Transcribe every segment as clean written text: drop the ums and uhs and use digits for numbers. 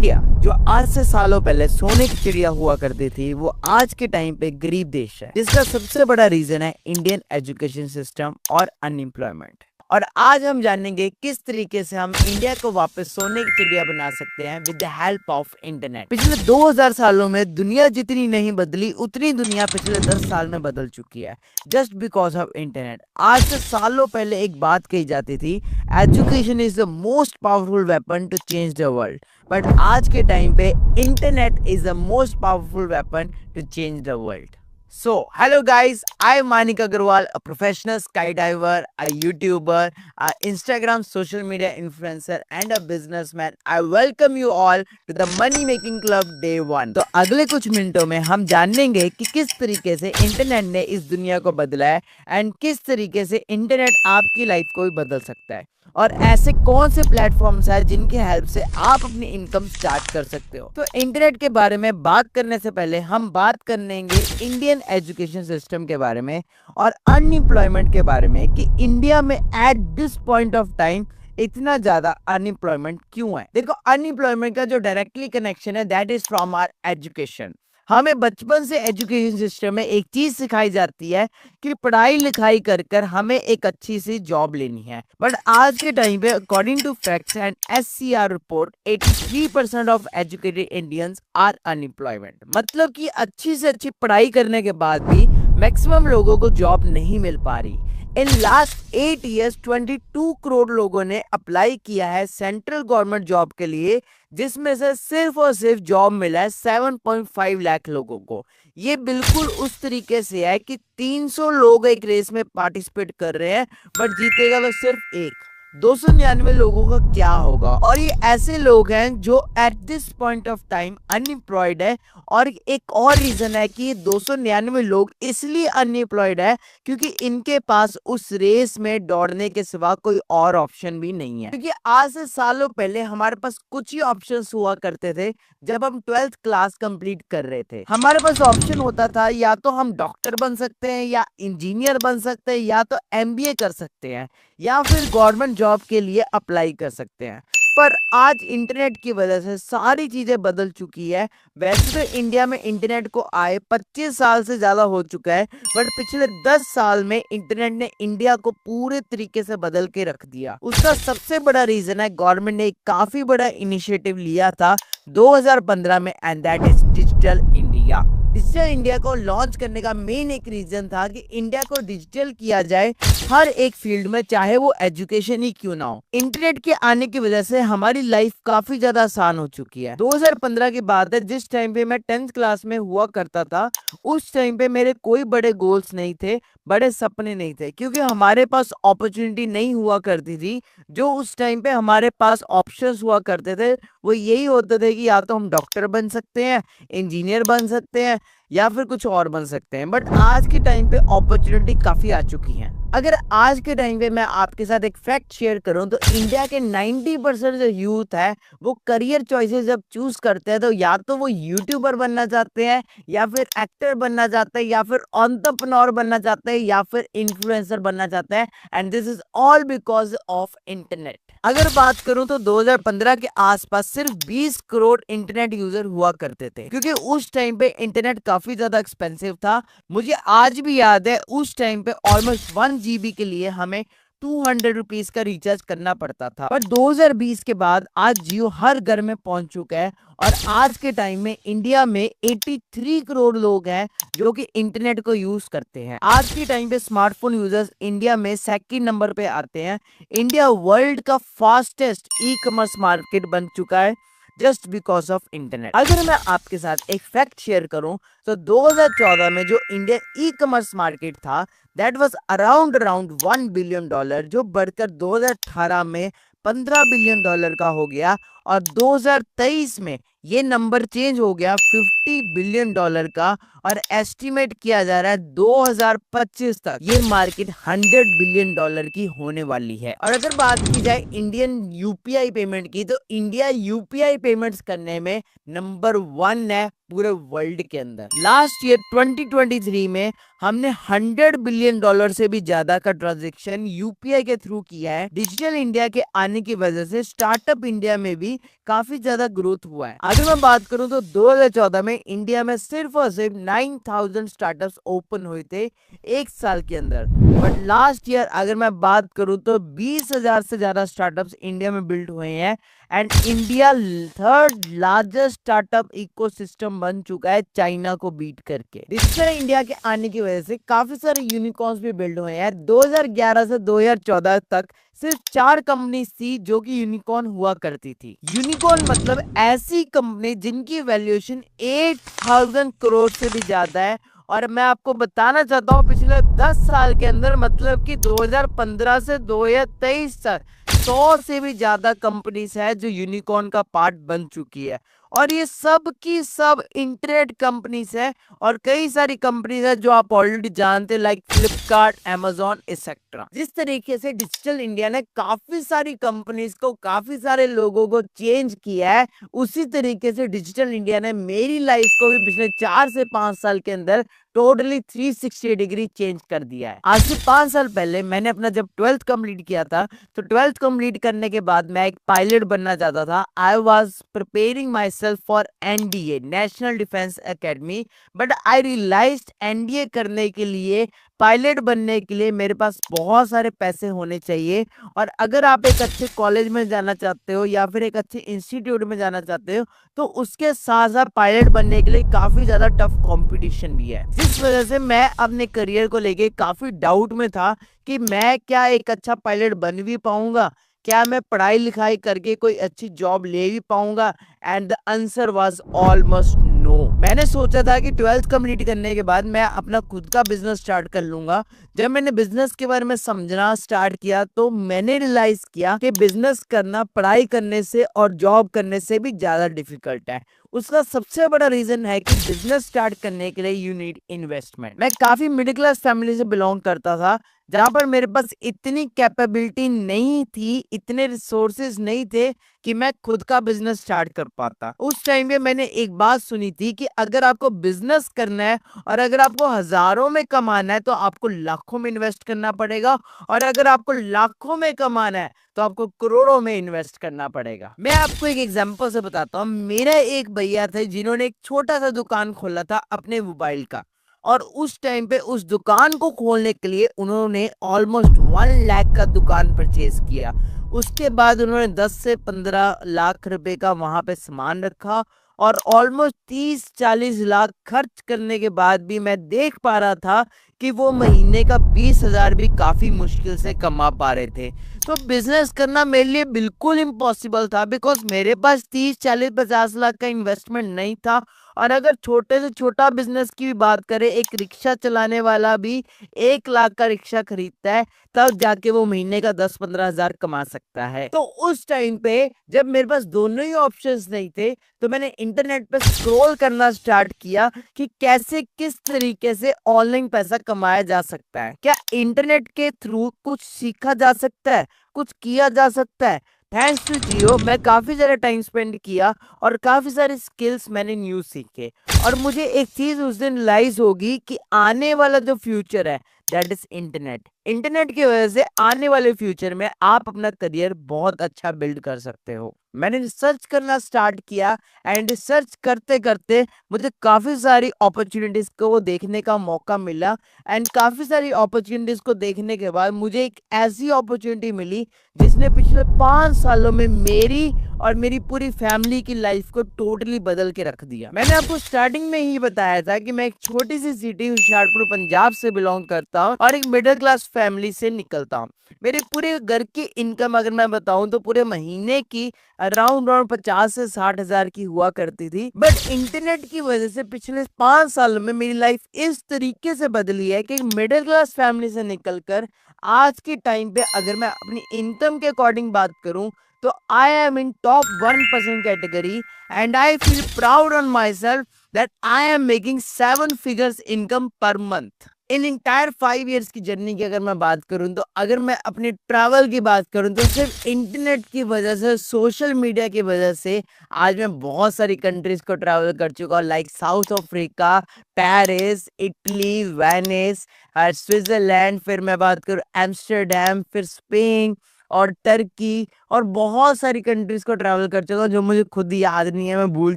India जो आज से सालों पहले सोने की चिड़िया हुआ करती थी, वो आज के टाइम पे गरीब देश है, जिसका सबसे बड़ा रीजन है इंडियन एजुकेशन सिस्टम और अनएम्प्लॉयमेंट। और आज हम जानेंगे किस तरीके से हम इंडिया को वापस सोने की चिड़िया बना सकते हैं with the help of internet. पिछले 2000 सालों में दुनिया जितनी नहीं बदली, उतनी दुनिया पिछले 10 साल में बदल चुकी है, जस्ट बिकॉज ऑफ इंटरनेट। आज से सालों पहले एक बात कही जाती थी, education is the most powerful weapon to change the world. But आज के टाइम पे internet is the most powerful weapon to change the world. So, hello guys, I am Manik Agarwal, a professional skydiver, a YouTuber, a Instagram social media influencer and a businessman. I welcome you all to the Money Making Club Day 1. तो अगले कुछ मिनटों में हम जानेंगे कि किस तरीके से इंटरनेट ने इस दुनिया को बदला है एंड किस तरीके से इंटरनेट आपकी लाइफ को भी बदल सकता है, और ऐसे कौन से प्लेटफॉर्म्स हैं जिनकी हेल्प से आप अपनी इनकम स्टार्ट कर सकते हो। तो इंटरनेट के बारे में बात करने से पहले हम बात करेंगे इंडियन एजुकेशन सिस्टम के बारे में और अनएम्प्लॉयमेंट के बारे में कि इंडिया में at this point of time इतना ज्यादा अनएम्प्लॉयमेंट क्यों है। देखो, अनएम्प्लॉयमेंट का जो डायरेक्टली कनेक्शन है that is from our education. हमें बचपन से एजुकेशन सिस्टम में एक चीज सिखाई जाती है कि पढ़ाई लिखाई कर कर हमें एक अच्छी सी जॉब लेनी है। बट आज के टाइम पे according to facts and SCR report 83% of educated Indians are unemployment. मतलब कि अच्छी से अच्छी पढ़ाई करने के बाद भी मैक्सिमम लोगों को जॉब नहीं मिल पा रही। इन लास्ट 8 years 22 करोड़ लोगों ने अप्लाई किया है सेंट्रल गवर्नमेंट जॉब के लिए, जिसमें से सिर्फ और सिर्फ जॉब मिला है 7.5 लाख लोगों को। ये बिल्कुल उस तरीके से है कि 300 लोग एक रेस में पार्टिसिपेट कर रहे हैं बट जीतेगा वो सिर्फ एक। 299 लोगों का क्या होगा। और ये ऐसे लोग हैं जो eight this point of time unemployed है। और एक और रीजन है कि 299 लोग इसलिए अनएम्प्लॉयड है क्योंकि इनके पास उस रेस में दौड़ने के सिवा कोई और ऑप्शन भी नहीं है। क्योंकि आज से सालों पहले हमारे पास कुछ ही ऑप्शंस हुआ करते थे। जब हम 12th क्लास कंप्लीट कर रहे थे, हमारे पास ऑप्शन होता था या तो हम डॉक्टर बन सकते हैं, या इंजीनियर बन सकते हैं, या तो MBA कर सकते हैं, या फिर गवर्नमेंट जॉब के लिए अप्लाई कर सकते हैं। पर आज इंटरनेट की वजह से सारी चीजें बदल चुकी है। वैसे तो इंडिया में इंटरनेट को आए 25 साल से ज्यादा हो चुका है, बट पिछले 10 साल में इंटरनेट ने इंडिया को पूरे तरीके से बदल के रख दिया। उसका सबसे बड़ा रीजन है गवर्नमेंट ने एक काफी बड़ा इनिशिएटिव लिया था 2015 में, and that is digital India. Digital India को लॉन्च करने का मेन एक रीजन था कि इंडिया को डिजिटल किया जाए हर एक फील्ड में, चाहे वो एजुकेशन ही क्यों ना हो। इंटरनेट के आने की वजह से हमारी लाइफ काफी ज्यादा आसान हो चुकी है। 2015 की बात है, जिस टाइम पे मैं 10th क्लास में हुआ करता था, उस टाइम पे मेरे कोई बड़े गोल्स नहीं थे, बड़े सपने नहीं थे, क्योंकि हमारे पास अपॉर्चुनिटी नहीं हुआ करती थी। जो उस टाइम पे हमारे पास ऑप्शंस हुआ करते थे वो यही होते थे कि या तो हम डॉक्टर बन सकते हैं, इंजीनियर बन सकते हैं, या फिर कुछ और बन सकते हैं। बट आज के टाइम पे अपॉर्चुनिटी काफी आ चुकी है। अगर आज के टाइम पे मैं आपके साथ एक फैक्ट शेयर करूं तो इंडिया के 90% जो यूथ है वो करियर चॉइसेस जब चूज करते हैं तो या तो वो यूट्यूबर बनना चाहते हैं, या फिर एक्टर बनना चाहते हैं, या फिर एंटरप्रेन्योर बनना चाहते हैं, या फिर इन्फ्लुएंसर बनना चाहते हैं। And this is all because of internet. अगर बात करूं तो 2015 के आसपास सिर्फ 20 करोड़ इंटरनेट यूजर हुआ करते थे, क्योंकि उस टाइम पे इंटरनेट काफी ज्यादा एक्सपेंसिव था। मुझे आज भी याद है उस टाइम पे ऑलमोस्ट 1 GB के लिए हमें 200 रुपीज का रिचार्ज करना पड़ता था। पर 2020 के बाद आज जियो हर घर में पहुंच चुका है, और आज के टाइम में इंडिया में 83 करोड़ लोग हैं जो कि इंटरनेट को यूज करते हैं। आज के टाइम पे स्मार्टफोन यूजर्स इंडिया में सेकंड नंबर पे आते हैं। इंडिया वर्ल्ड का फास्टेस्ट ई-कॉमर्स मार्केट बन चुका है जस्ट बिकॉज ऑफ इंटरनेट। अगर मैं आपके साथ एक फैक्ट शेयर करूं तो 2014 में जो इंडियन ई-कॉमर्स मार्केट था दैट वाज अराउंड $1 बिलियन, जो बढ़कर 2018 में $15 बिलियन का हो गया, और 2023 में ये नंबर चेंज हो गया $50 बिलियन का, और एस्टिमेट किया जा रहा है 2025 तक ये मार्केट $100 बिलियन की होने वाली है। और अगर बात की जाए इंडियन UPI पेमेंट की तो इंडिया UPI पेमेंट्स करने में नंबर 1 है पूरे वर्ल्ड के अंदर। लास्ट ईयर 2023 में हमने $100 बिलियन से भी ज्यादा का ट्रांजेक्शन UPI के थ्रू किया है। डिजिटल इंडिया के आने की वजह से स्टार्टअप इंडिया में भी भी काफी ज्यादा ग्रोथ हुआ है। अगर मैं बात करूं तो 2014 में इंडिया में सिर्फ और सिर्फ 9000 स्टार्टअप्स ओपन हुए थे एक साल के अंदर, बट लास्ट ईयर अगर मैं बात करूं तो 20,000 से ज्यादा स्टार्टअप्स इंडिया में बिल्ड हुए हैं and India third largest startup ecosystem बन चुका है चाइना को बीट करके। डिजिटल इंडिया के आने की वजह से काफी सारे यूनिकॉर्न्स भी बिल्ड हुए हैं। 2011 से 2014 तक सिर्फ 4 कंपनी थी जो कि यूनिकॉर्न हुआ करती थी। यूनिकॉर्न मतलब ऐसी कंपनी जिनकी वैल्यूएशन 8000 करोड़ से भी ज्यादा है। और मैं आपको बताना चाहता हूँ पिछले 10 साल के अंदर मतलब कि 2015 से 2023 तक 100 से भी ज्यादा कंपनीज है जो यूनिकॉर्न का पार्ट बन चुकी है। और ये सब की सब इंटरनेट कंपनीज है और कई सारी कंपनीज है जो आप ऑलरेडी जानते हैं लाइक फ्लिपकार्ट, अमेजॉन एक्सेट्रा। जिस तरीके से डिजिटल इंडिया ने काफी सारी कंपनीज को, काफी सारे लोगों को चेंज किया है, उसी तरीके से डिजिटल इंडिया ने मेरी लाइफ को भी पिछले 4 से 5 साल के अंदर टोटली 360 डिग्री चेंज कर दिया है। आज से 5 साल पहले मैंने अपना जब 12th कंप्लीट किया था तो 12th कंप्लीट करने के बाद मैं एक पायलट बनना चाहता था। I was preparing my self for NDA, National Defence Academy, but I realised NDA करने के लिए, पायलट बनने के लिए मेरे पास बहुत सारे पैसे होने चाहिए। और अगर आप एक अच्छे कॉलेज में जाना चाहते हो या फिर एक अच्छे इंस्टीट्यूट में जाना चाहते हो तो उसके साथ साथ पायलट बनने के लिए काफी ज्यादा टफ कंपटीशन भी है। जिस वजह से मैं अपने करियर को लेके काफी डाउट में था कि मैं क्या एक अच्छा पायलट बन भी पाऊंगा, क्या मैं पढ़ाई लिखाई करके कोई अच्छी जॉब ले भी पाऊंगा। And the answer was almost no. मैंने सोचा था कि 12th कंप्लीट करने के बाद मैं अपना खुद का बिजनेस स्टार्ट कर लूंगा। जब मैंने बिजनेस के बारे में समझना स्टार्ट किया तो मैंने रियलाइज किया कि बिजनेस करना पढ़ाई करने से और जॉब करने से भी ज्यादा डिफिकल्ट है। उसका सबसे बड़ा रीजन है कि बिजनेस स्टार्ट करने के लिए यू नीड इन्वेस्टमेंट। मैं काफी मिडिल क्लास फैमिली से बिलोंग करता था जहां पर मेरे पास इतनी कैपेबिलिटी नहीं थी, इतने रिसोर्सेज नहीं थे कि मैं खुद का बिजनेस स्टार्ट कर पाता। उस टाइम पे मैंने एक बात सुनी थी कि अगर आपको बिजनेस करना है और अगर आपको हजारों में कमाना है तो आपको लाखों में इन्वेस्ट करना पड़ेगा, और अगर आपको लाखों में कमाना है तो आपको करोड़ों में इन्वेस्ट करना पड़ेगा। मैं आपको एक एग्जांपल से बताता हूँ। मेरा एक भैया थे जिन्होंने एक छोटा सा दुकान खोला था अपने मोबाइल का, और उस टाइम पे उस दुकान को खोलने के लिए उन्होंने ऑलमोस्ट 1 लाख का दुकान परचेज किया। उसके बाद उन्होंने 10 से 15 लाख रुपए का वहां पे सामान रखा और ऑलमोस्ट 30-40 लाख खर्च करने के बाद भी मैं देख पा रहा था कि वो महीने का 20,000 भी काफी मुश्किल से कमा पा रहे थे। तो बिजनेस करना मेरे लिए बिल्कुल इम्पॉसिबल था, बिकॉज मेरे पास 30-40-50 लाख का इन्वेस्टमेंट नहीं था। और अगर छोटे से छोटा बिजनेस की भी बात करें, एक रिक्शा चलाने वाला भी 1 लाख का रिक्शा खरीदता है तब जाके वो महीने का 10-15 हजार कमा सकता है। तो उस टाइम पे जब मेरे पास दोनों ही ऑप्शंस नहीं थे तो मैंने इंटरनेट पे स्क्रॉल करना स्टार्ट किया कि कैसे, किस तरीके से ऑनलाइन पैसा कमाया जा सकता है, क्या इंटरनेट के थ्रू कुछ सीखा जा सकता है, कुछ किया जा सकता है। थैंक्स टू जियो मैं काफी सारा टाइम स्पेंड किया और काफी सारे स्किल्स मैंने न्यू सीखे। और मुझे एक चीज उस दिन रियलाइज होगी कि आने वाला जो फ्यूचर है दैट इज इंटरनेट। इंटरनेट की वजह से आने वाले फ्यूचर में आप अपना करियर बहुत अच्छा बिल्ड कर सकते हो। मैंने रिसर्च करना स्टार्ट किया एंड रिसर्च करते करते मुझे काफी सारी अपॉर्चुनिटीज को देखने का मौका मिला। एंड काफी सारी अपॉर्चुनिटीज को देखने के बाद मुझे एक ऐसी अपॉर्चुनिटी मिली जिसने पिछले 5 सालों में मेरी और मेरी पूरी फैमिली की लाइफ को टोटली बदल के रख दिया। मैंने आपको स्टार्टिंग में ही बताया था कि मैं एक छोटी सी सिटी होशियारपुर पंजाब से बिलोंग करता हूँ और एक मिडिल क्लास फैमिली से निकलता हूँ। मेरे पूरे घर की इनकम अगर मैं बताऊं तो पूरे महीने की अराउंड 50 से 60 हजार की हुआ करती थी। बट इंटरनेट की वजह से पिछले 5 सालों में मेरी लाइफ इस तरीके से बदली है कि मिडिल क्लास फैमिली से निकलकर आज के टाइम पे अगर मैं अपनी इनकम के अकॉर्डिंग बात करूं तो I am in top 1% category and I feel proud on my self that I am making 7 figures income per month. In entire 5 years की जर्नी की अगर मैं बात करूं तो अगर मैं अपने ट्रैवल की बात करूं तो सिर्फ इंटरनेट की वजह से, सोशल मीडिया की वजह से आज मैं बहुत सारी कंट्रीज को ट्रैवल कर चुका हूँ, like south Africa, Paris, Italy, Venice, Switzerland, फिर मैं बात करूँ एम्स्टर्डम, फिर स्पेन, और टर्की और बहुत सारी कंट्रीज को ट्रैवल कर चुका हूँ जो मुझे खुद याद नहीं है, मैं भूल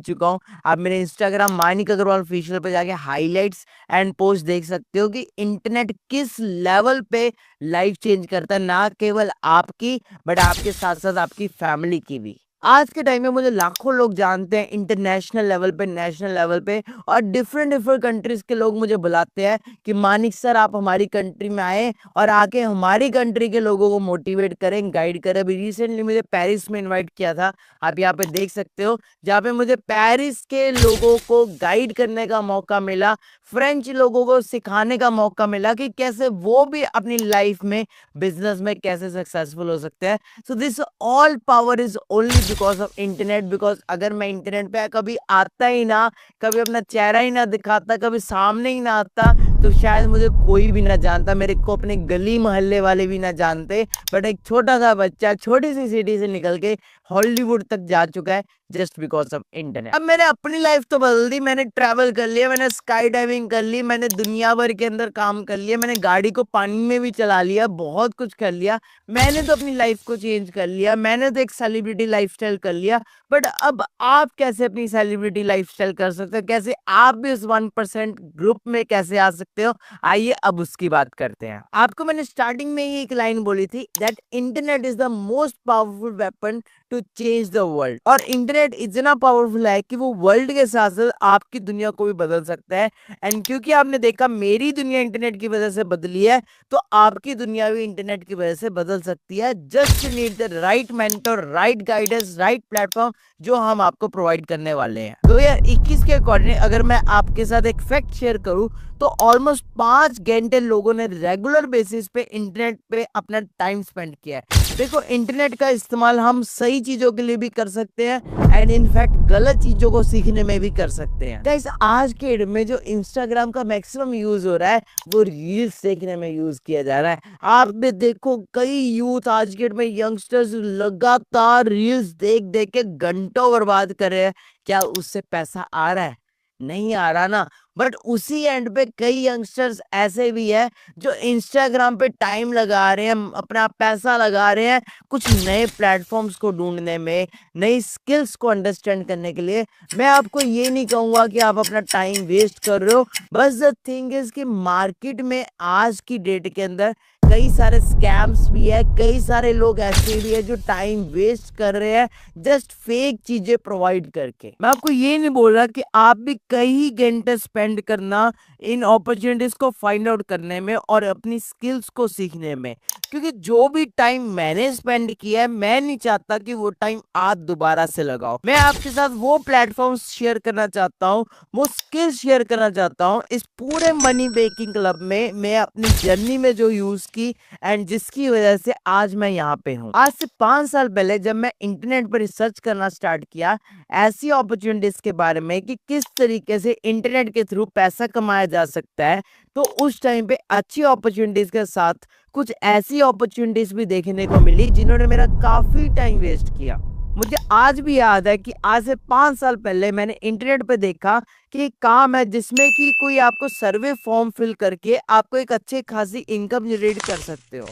चुका हूँ। आप मेरे इंस्टाग्राम मानिक अग्रवाल ऑफिशियल पे जाके हाइलाइट्स एंड पोस्ट देख सकते हो कि इंटरनेट किस लेवल पे लाइफ चेंज करता है, ना केवल आपकी बट आपके साथ साथ आपकी फैमिली की भी। आज के टाइम में मुझे लाखों लोग जानते हैं इंटरनेशनल लेवल पे, नेशनल लेवल पे, और डिफरेंट डिफरेंट कंट्रीज के लोग मुझे बुलाते हैं कि मानिक सर आप हमारी कंट्री में आए और आके हमारी कंट्री के लोगों को मोटिवेट करें, गाइड करें। अभी रिसेंटली मुझे पेरिस में इनवाइट किया था, आप यहाँ पे देख सकते हो, जहाँ पे मुझे पेरिस के लोगों को गाइड करने का मौका मिला, फ्रेंच लोगों को सिखाने का मौका मिला कि कैसे वो भी अपनी लाइफ में, बिजनेस में कैसे सक्सेसफुल हो सकते हैं। So this all power is only because of internet. Because अगर मैं इंटरनेट पे कभी आता ही ना, कभी अपना चेहरा ही ना दिखाता, कभी सामने ही ना आता, तो शायद मुझे कोई भी ना जानता, मेरे को अपने गली मोहल्ले वाले भी ना जानते। बट एक छोटा सा बच्चा छोटी सी सिटी से निकल के हॉलीवुड तक जा चुका है जस्ट बिकॉज ऑफ इंटरनेट। अब मैंने अपनी लाइफ तो बदल दी, मैंने ट्रैवल कर लिया, मैंने स्काई डाइविंग कर ली, मैंने दुनिया भर के अंदर काम कर लिया, मैंने गाड़ी को पानी में भी चला लिया, बहुत कुछ कर लिया। मैंने तो अपनी लाइफ को चेंज कर लिया, मैंने तो एक सेलिब्रिटी लाइफस्टाइल कर लिया। बट अब आप कैसे अपनी सेलिब्रिटी लाइफस्टाइल कर सकते हो, कैसे आप भी उस 1% ग्रुप में कैसे आ सकते हो, आइए अब उसकी बात करते हैं। आपको मैंने स्टार्टिंग में ही एक लाइन बोली थी that internet is the most powerful weapon to change the world. और इंटरनेट इतना पावरफुल है कि वो वर्ल्ड के साथ साथ आपकी दुनिया को भी बदल सकता है। एंड क्योंकि आपने देखा मेरी दुनिया इंटरनेट की वजह से बदली है, तो आपकी दुनिया भी इंटरनेट की वजह से बदल सकती है। Just you need the right mentor, right guidance, right platform जो हम आपको प्रोवाइड करने वाले हैं। 2021 के अकॉर्डिंग अगर मैं आपके साथ एक फैक्ट शेयर करूं तो ऑलमोस्ट 5 घंटे लोगों ने रेगुलर बेसिस पे इंटरनेट पे अपना टाइम स्पेंड किया है। देखो इंटरनेट का इस्तेमाल हम सही चीजों के लिए भी कर सकते हैं एंड इनफैक्ट गलत चीजों को सीखने में भी कर सकते हैं। गाइस आज के डेट में जो इंस्टाग्राम का मैक्सिमम यूज हो रहा है वो रील्स देखने में यूज किया जा रहा है। आप भी देखो कई यूथ आज के डेट में यंगस्टर्स लगातार रील्स देख देख के घंटों बर्बाद कर रहे हैं। क्या उससे पैसा आ रहा है? नहीं आ रहा ना। बट उसी एंड पे कई यंगस्टर्स ऐसे भी है जो इंस्टाग्राम पे टाइम लगा रहे हैं, अपना पैसा लगा रहे हैं कुछ नए प्लेटफॉर्म्स को ढूंढने में, नई स्किल्स को अंडरस्टैंड करने के लिए। मैं आपको ये नहीं कहूंगा कि आप अपना टाइम वेस्ट कर रहे हो, बस द थिंग इज कि मार्केट में आज की डेट के अंदर कई सारे स्कैम्स भी है, कई सारे लोग ऐसे भी है जो टाइम वेस्ट कर रहे हैं जस्ट फेक चीजें प्रोवाइड करके। मैं आपको ये नहीं बोल रहा कि आप भी कई घंटे स्पेंड करना इन अपॉर्चुनिटीज को फाइंड आउट करने में और अपनी स्किल्स को सीखने में, क्योंकि जो भी टाइम मैंने स्पेंड किया है मैं नहीं चाहता कि वो टाइम आप दोबारा से लगाओ। मैं आपके साथ वो प्लेटफॉर्म्स शेयर करना चाहता हूँ, वो स्किल्स शेयर करना चाहता हूँ इस पूरे मनी मेकिंग क्लब में। मैं अपनी जर्नी में जो यूज की एंड जिसकी वजह से आज मैं यहाँ पे हूँ। आज से 5 साल पहले जब मैं इंटरनेट पर रिसर्च करना स्टार्ट किया ऐसी अपॉर्चुनिटीज के बारे में कि किस तरीके से इंटरनेट के थ्रू पैसा कमाया जा सकता है, तो उस टाइम पे अच्छी अपॉर्चुनिटीज के साथ कुछ ऐसी अपॉर्चुनिटीज भी देखने को मिली जिन्होंने मेरा काफी टाइम वेस्ट किया। मुझे आज भी याद है कि आज से 5 साल पहले मैंने इंटरनेट पे देखा कि एक काम है जिसमें कि कोई आपको सर्वे फॉर्म फिल करके आपको एक अच्छी खासी इनकम जनरेट कर सकते हो।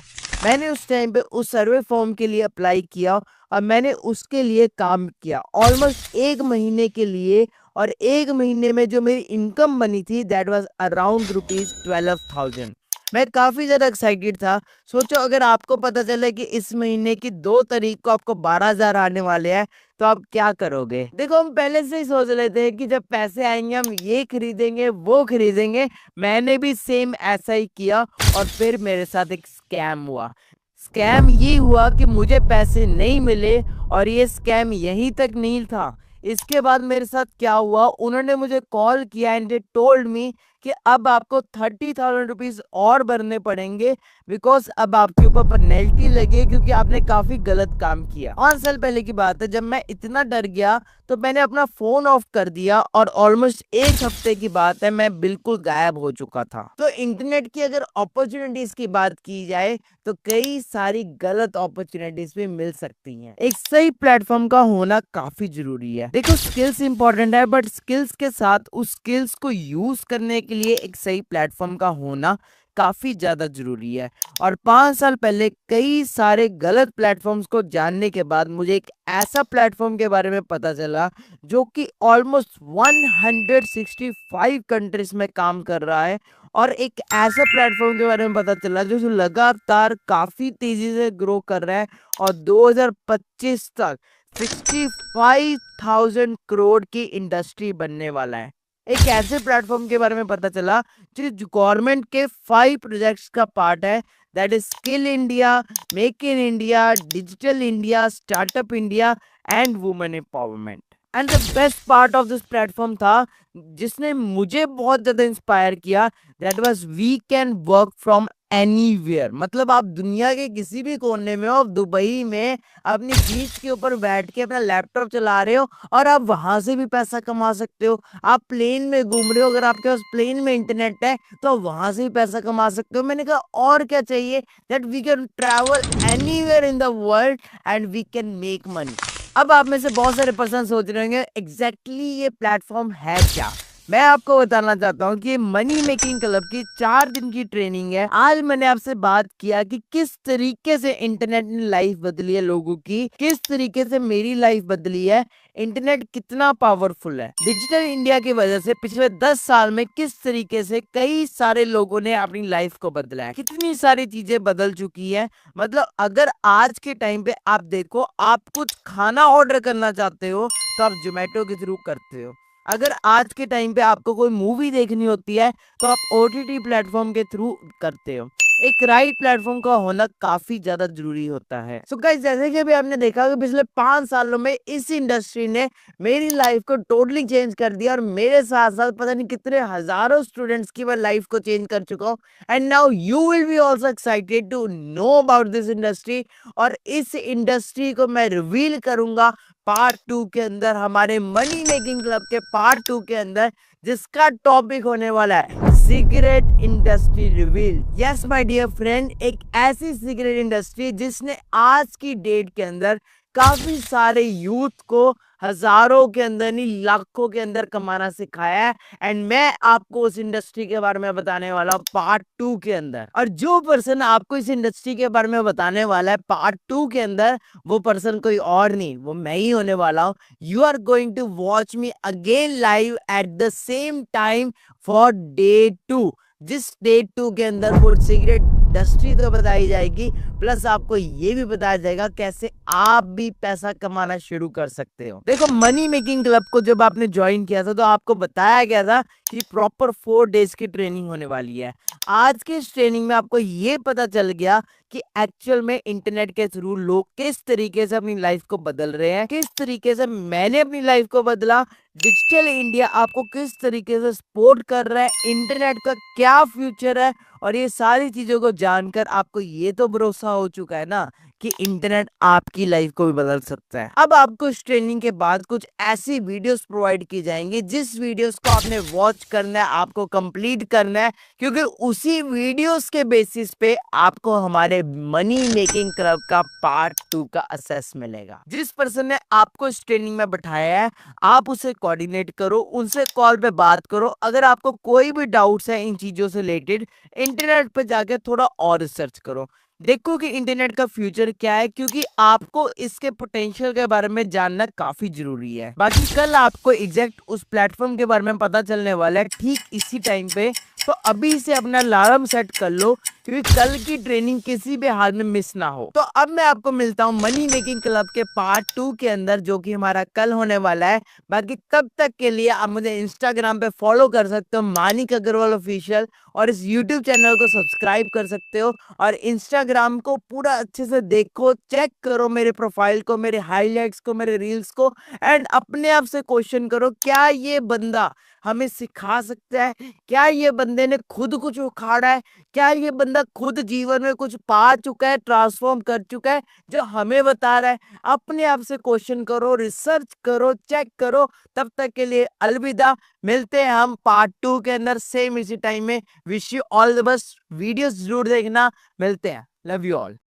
मैंने उस टाइम पे उस सर्वे फॉर्म के लिए अप्लाई किया और मैंने उसके लिए काम किया ऑलमोस्ट 1 महीने के लिए, और 1 महीने में जो मेरी इनकम बनी थी दैट वाज अराउंड ₹12,000। मैं काफी ज्यादा एक्साइटेड था। सोचो अगर आपको पता चले कि इस महीने की 2 तारीख को आपको 12,000 आने वाले हैं तो आप क्या करोगे? देखो हम पहले से ही सोच लेते हैं कि जब पैसे आएंगे हम ये खरीदेंगे वो खरीदेंगे। मैंने भी सेम ऐसा ही किया और फिर मेरे साथ एक स्कैम हुआ। स्कैम ये हुआ कि मुझे पैसे नहीं मिले और ये स्कैम यहीं तक नहीं था। इसके बाद मेरे साथ क्या हुआ, उन्होंने मुझे कॉल किया एंड दे टोल्ड मी कि अब आपको 30,000 रुपीज और भरने पड़ेंगे बिकॉज अब आपके ऊपर पेनल्टी लगी क्योंकि आपने काफी गलत काम किया। 5 साल पहले की बात है, जब मैं इतना डर गया तो मैंने अपना फोन ऑफ कर दिया और ऑलमोस्ट 1 हफ्ते की बात है मैं बिल्कुल गायब हो चुका था। तो इंटरनेट की अगर अपॉर्चुनिटीज की बात की जाए तो कई सारी गलत अपॉर्चुनिटीज भी मिल सकती हैं। एक सही प्लेटफॉर्म का होना काफी जरूरी है। देखो स्किल्स इंपॉर्टेंट है बट स्किल्स के साथ उस स्किल्स को यूज करने के लिए एक सही प्लेटफॉर्म का होना काफी ज्यादा जरूरी है। और 5 साल पहले कई सारे गलत प्लेटफॉर्म्स को जानने के बाद मुझे एक ऐसा प्लेटफॉर्म के बारे में पता चला जो कि ऑलमोस्ट 165 कंट्रीज में काम कर रहा है। और एक ऐसा प्लेटफॉर्म के बारे में पता चला जो लगातार काफी तेजी से ग्रो कर रहा है और 2025 तक 65,000 करोड़ की इंडस्ट्री बनने वाला है। एक ऐसे प्लेटफॉर्म के बारे में पता चला जो गवर्नमेंट के 5 प्रोजेक्ट्स का पार्ट है, that is skill India, make in India, digital India, startup India and women empowerment. And the best part of this platform था जिसने मुझे बहुत ज्यादा इंस्पायर किया, that was we can work from anywhere. मतलब आप दुनिया के किसी भी कोने में हो, दुबई में अपनी बीच के ऊपर बैठ के अपना लैपटॉप चला रहे हो और आप वहां से भी पैसा कमा सकते हो। आप प्लेन में घूम रहे हो, अगर आपके पास प्लेन में इंटरनेट है तो आप वहां से भी पैसा कमा सकते हो। मैंने कहा और क्या चाहिए, that we can travel anywhere in the world and we can make money. अब आप में से बहुत सारे पर्सन सोच रहे होंगे एग्जैक्टली ये प्लेटफॉर्म है क्या। मैं आपको बताना चाहता हूँ कि मनी मेकिंग क्लब की 4 दिन की ट्रेनिंग है। आज मैंने आपसे बात किया कि किस तरीके से इंटरनेट ने लाइफ बदली है लोगों की, किस तरीके से मेरी लाइफ बदली है, इंटरनेट कितना पावरफुल है। डिजिटल इंडिया की वजह से पिछले 10 साल में किस तरीके से कई सारे लोगों ने अपनी लाइफ को बदला है, कितनी सारी चीजें बदल चुकी है। मतलब अगर आज के टाइम पे आप देखो, आप कुछ खाना ऑर्डर करना चाहते हो तो आप जोमेटो के थ्रू करते हो। अगर आज के टाइम पे आपको कोई मूवी देखनी होती है तो आप ओटीटी प्लेटफॉर्म के थ्रू करते हो। एक राइट प्लेटफॉर्म का होना काफी ज्यादा जरूरी होता है। सो गाइस, जैसे कि अभी आपने देखा कि पिछले 5 सालों में इस इंडस्ट्री ने मेरी लाइफ को टोटली चेंज कर दिया और मेरे साथ साथ पता नहीं कितने हजारों स्टूडेंट्स की मैं लाइफ को चेंज कर चुका हूँ। And now you will be also excited to know about this industry. और इस इंडस्ट्री को मैं रिवील करूंगा पार्ट 2 के अंदर, हमारे मनी मेकिंग क्लब के पार्ट 2 के अंदर, जिसका टॉपिक होने वाला है cigarette industry reveal. Yes my dear friend, एक ऐसी सिगरेट इंडस्ट्री जिसने आज की डेट के अंदर काफी सारे यूथ को हजारों के अंदर नहीं लाखों के अंदर कमाना सिखाया है। एंड मैं आपको उस इंडस्ट्री के बारे में बताने वाला हूँ पार्ट 2 के अंदर। और जो पर्सन आपको इस इंडस्ट्री के बारे में बताने वाला है पार्ट 2 के अंदर, वो पर्सन कोई और नहीं, वो मैं ही होने वाला हूँ। You are going to watch me again live at the same time for day 2। जिस डे 2 के अंदर वो सिगरेट इंडस्ट्री तो बताई जाएगी, प्लस आपको ये भी बताया जाएगा कैसे आप भी पैसा कमाना शुरू कर सकते हो। देखो, मनी मेकिंग क्लब को जब आपने ज्वाइन किया था तो आपको बताया गया था कि प्रॉपर 4 डेज की ट्रेनिंग होने वाली है। आज के इस ट्रेनिंग में आपको ये पता चल गया कि एक्चुअल में इंटरनेट के थ्रू लोग किस तरीके से अपनी लाइफ को बदल रहे हैं, किस तरीके से मैंने अपनी लाइफ को बदला, डिजिटल इंडिया आपको किस तरीके से सपोर्ट कर रहा है, इंटरनेट का क्या फ्यूचर है। और ये सारी चीजों को जानकर आपको ये तो भरोसा हो चुका है ना कि इंटरनेट आपकी लाइफ को भी बदल सकता है। अब आपको इस ट्रेनिंग के बाद कुछ ऐसी वीडियोस प्रोवाइड की जाएंगी जिस वीडियोस को आपने वॉच करना है, आपको कंप्लीट करना है, क्योंकि उसी वीडियोस के बेसिस पे आपको हमारे मनी मेकिंग क्लब का पार्ट 2 का असेस मिलेगा। जिस पर्सन ने आपको इस ट्रेनिंग में बैठाया है, आप उसे कोऑर्डिनेट करो, उनसे कॉल पे बात करो। अगर आपको कोई भी डाउट्स है इन चीजों से रिलेटेड, इंटरनेट पर जाकर थोड़ा और रिसर्च करो, देखो कि इंटरनेट का फ्यूचर क्या है, क्योंकि आपको इसके पोटेंशियल के बारे में जानना काफी जरूरी है। बाकी कल आपको एग्जैक्ट उस प्लेटफॉर्म के बारे में पता चलने वाला है ठीक इसी टाइम पे। तो अभी से अपना अलार्म सेट कर लो, क्योंकि कल की ट्रेनिंग किसी भी हाल में मिस ना हो। तो अब मैं आपको मिलता हूँ मनी मेकिंग क्लब के पार्ट 2 के अंदर, जो कि हमारा कल होने वाला है। बाकी तब तक के लिए आप मुझे इंस्टाग्राम पे फॉलो कर सकते हो, मानिक अग्रवाल ऑफिशियल, और इस यूट्यूब चैनल को सब्सक्राइब कर सकते हो। और इंस्टाग्राम को पूरा अच्छे से देखो, चेक करो मेरे प्रोफाइल को, मेरे हाईलाइट्स को, मेरे रील्स को, एंड अपने आप से क्वेश्चन करो, क्या ये बंदा हमें सिखा सकता है, क्या ये बंदे ने खुद कुछ उखाड़ा है, क्या ये बंदा खुद जीवन में कुछ पा चुका है, ट्रांसफॉर्म कर चुका है जो हमें बता रहा है। अपने आप से क्वेश्चन करो, रिसर्च करो, चेक करो। तब तक के लिए अलविदा, मिलते हैं हम पार्ट 2 के अंदर सेम इसी टाइम में। Wish you all the best, videos जरूर देखना, मिलते हैं, लव यू ऑल।